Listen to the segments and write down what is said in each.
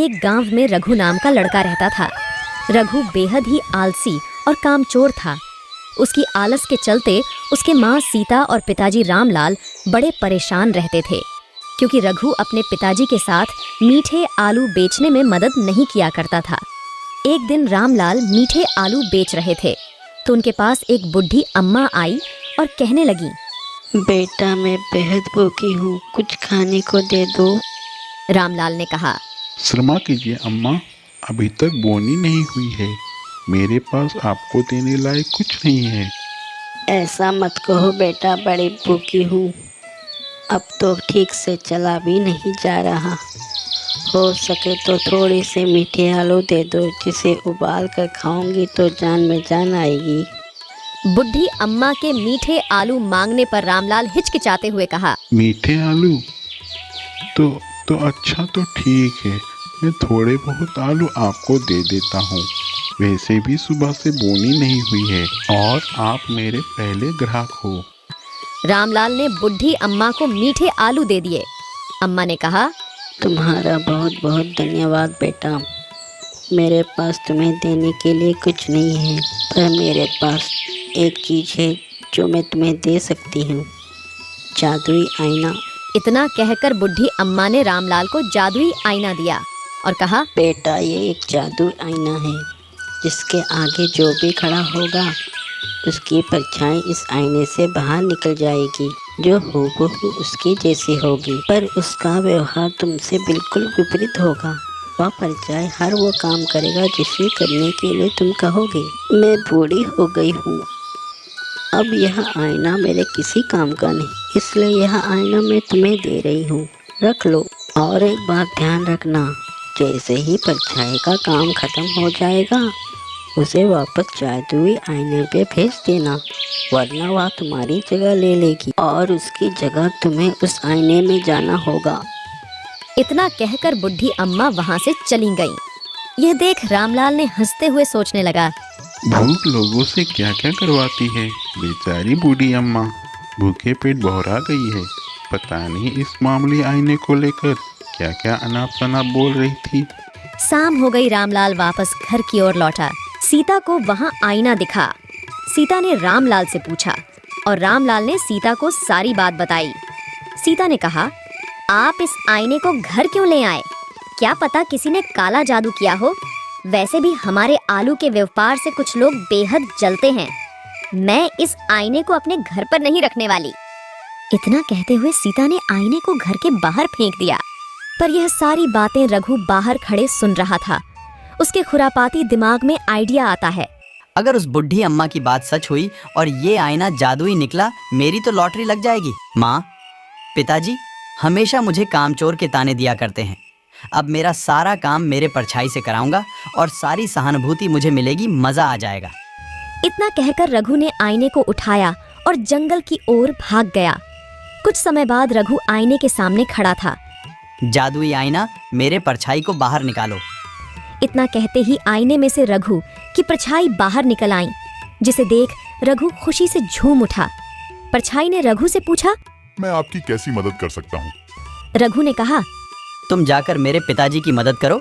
एक गांव में रघु नाम का लड़का रहता था। रघु बेहद ही आलसी और कामचोर था। उसकी आलस के चलते उसके माँ सीता और पिताजी रामलाल बड़े परेशान रहते थे, क्योंकि रघु अपने पिताजी के साथ मीठे आलू बेचने में मदद नहीं किया करता था। एक दिन रामलाल मीठे आलू बेच रहे थे तो उनके पास एक बुढ़ी अम्मा आई और कहने लगी, बेटा मैं बेहद भूखी हूँ, कुछ खाने को दे दो। रामलाल ने कहा, शर्मा कीजिए अम्मा, अभी तक बोनी नहीं हुई है, मेरे पास आपको देने लायक कुछ नहीं है। ऐसा मत कहो बेटा, बड़ी भूखी हूँ, अब तो ठीक से चला भी नहीं जा रहा। हो सके तो थोड़े से मीठे आलू दे दो, जिसे उबाल कर खाऊंगी तो जान में जान आएगी। बुढ़ी अम्मा के मीठे आलू मांगने पर रामलाल हिचकिचाते हुए कहा, मीठे आलू तो अच्छा, तो ठीक है, मैं थोड़े बहुत आलू आपको दे देता हूँ। वैसे भी सुबह से बोनी नहीं हुई है और आप मेरे पहले ग्राहक हो। रामलाल ने बुढ़ी अम्मा को मीठे आलू दे दिए। अम्मा ने कहा, तुम्हारा बहुत बहुत धन्यवाद बेटा, मेरे पास तुम्हें देने के लिए कुछ नहीं है, पर मेरे पास एक चीज़ है जो मैं तुम्हें दे सकती हूँ, जादुई आईना। इतना कहकर बुढ़ी अम्मा ने रामलाल को जादुई आईना दिया और कहा, बेटा ये एक जादुई आईना है, जिसके आगे जो भी खड़ा होगा उसकी परछाई इस आईने से बाहर निकल जाएगी, जो हूबहू उसकी जैसी होगी, पर उसका व्यवहार तुमसे बिल्कुल विपरीत होगा। वह परछाई हर वो काम करेगा जिसे करने के लिए तुम कहोगे। मैं बूढ़ी हो गई हूँ, अब यह आईना मेरे किसी काम का नहीं, इसलिए यह आईना मैं तुम्हें दे रही हूँ, रख लो। और एक बात ध्यान रखना, जैसे ही परछाई का काम खत्म हो जाएगा उसे वापस जादुई आईने पे भेज देना, वरना वह तुम्हारी जगह ले लेगी और उसकी जगह तुम्हें उस आईने में जाना होगा। इतना कहकर बुढ़ी अम्मा वहां से चली गईं। यह देख रामलाल ने हंसते हुए सोचने लगा, भूख लोगों से क्या क्या करवाती है, बेचारी बूढ़ी अम्मा भूखे पेट बहरा गई है। पता नहीं इस मामूली आईने को लेकर क्या क्या अनाप शनाप बोल रही थी। शाम हो गई। रामलाल वापस घर की ओर लौटा। सीता को वहां आईना दिखा। सीता ने रामलाल से पूछा और रामलाल ने सीता को सारी बात बताई। सीता ने कहा, आप इस आईने को घर क्यों ले आए? क्या पता किसी ने काला जादू किया हो। वैसे भी हमारे आलू के व्यापार से कुछ लोग बेहद जलते हैं। मैं इस आईने को अपने घर पर नहीं रखने वाली। इतना कहते हुए सीता ने आईने को घर के बाहर फेंक दिया। पर यह सारी बातें रघु बाहर खड़े सुन रहा था। उसके खुरापाती दिमाग में आइडिया आता है, अगर उस बुढ़ी अम्मा की बात सच हुई और ये आईना जादुई निकला, मेरी तो लॉटरी लग जाएगी। माँ, पिताजी हमेशा मुझे कामचोर के ताने दिया करते हैं। अब मेरा सारा काम मेरे परछाई से कराऊंगा और सारी सहानुभूति मुझे मिलेगी, मजा आ जाएगा। इतना कहकर रघु ने आईने को उठाया और जंगल की ओर भाग गया। कुछ समय बाद रघु आईने के सामने खड़ा था। जादुई आईना, मेरे परछाई को बाहर निकालो। इतना कहते ही आईने में से रघु की परछाई बाहर निकल आई, जिसे देख रघु खुशी से झूम उठा। परछाई ने रघु से पूछा, मैं आपकी कैसी मदद कर सकता हूँ? रघु ने कहा, तुम जाकर मेरे पिताजी की मदद करो,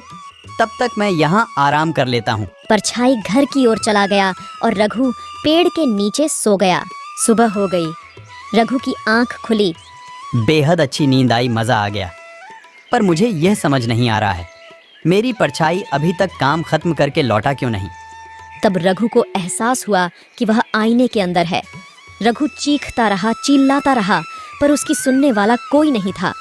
तब तक मैं यहाँ आराम कर लेता हूँ। परछाई घर की ओर चला गया और रघु पेड़ के नीचे सो गया। सुबह हो गई। रघु की आंख खुली। बेहद अच्छी नींद आई, मजा आ गया। पर मुझे यह समझ नहीं आ रहा है, मेरी परछाई अभी तक काम खत्म करके लौटा क्यों नहीं? तब रघु को एहसास हुआ कि वह आईने के अंदर है। रघु चीखता रहा, चिल्लाता रहा, पर उसकी सुनने वाला कोई नहीं था।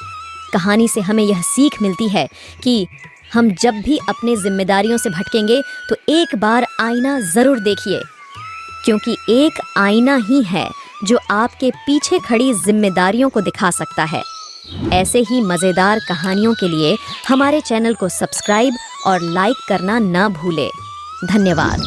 कहानी से हमें यह सीख मिलती है कि हम जब भी अपने जिम्मेदारियों से भटकेंगे तो एक बार आईना जरूर देखिए, क्योंकि एक आईना ही है जो आपके पीछे खड़ी जिम्मेदारियों को दिखा सकता है। ऐसे ही मज़ेदार कहानियों के लिए हमारे चैनल को सब्सक्राइब और लाइक करना ना भूलें। धन्यवाद।